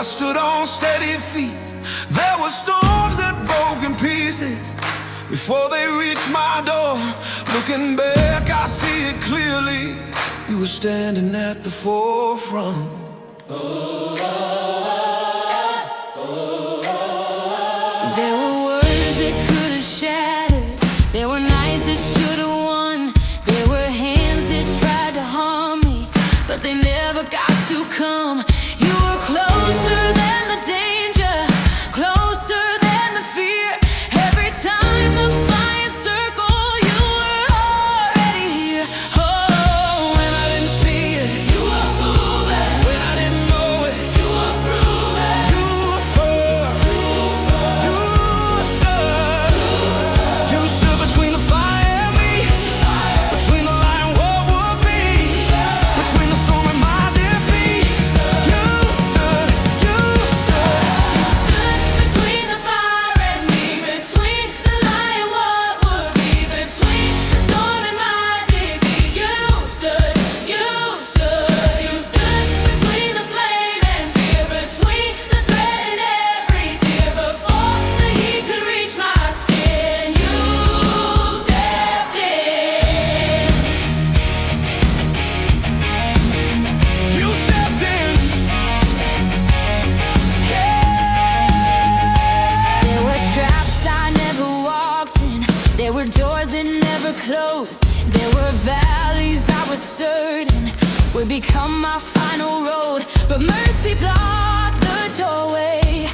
I stood on steady feet. There were storms that broke in pieces before they reached my door. Looking back, I see it clearly. You were standing at the forefront. There were words that could have shattered. There were nights that should have won. There were hands that tried to harm me, but they never got to come. You were closer than the danger, closer than the fear. Every time the fire circled, you were already here. Oh, When I didn't see it, you were moving. when I didn't know it, You were proving. you were firm. You stood. You stood between the fire and me, between the light and what would be, between the storm and my defeat. You stood. You stood. Stood between the fire and me, between the light and what would be, between the storm and my defeat. You stood, you stood, you stood between the flame and fear, between the threat and every tear. Before the heat could reach my skin, you stepped in. You stepped in. There were traps I never walked in. There were doors that never closed. There were valleys I was certain would become my final road. But mercy blocked the doorway.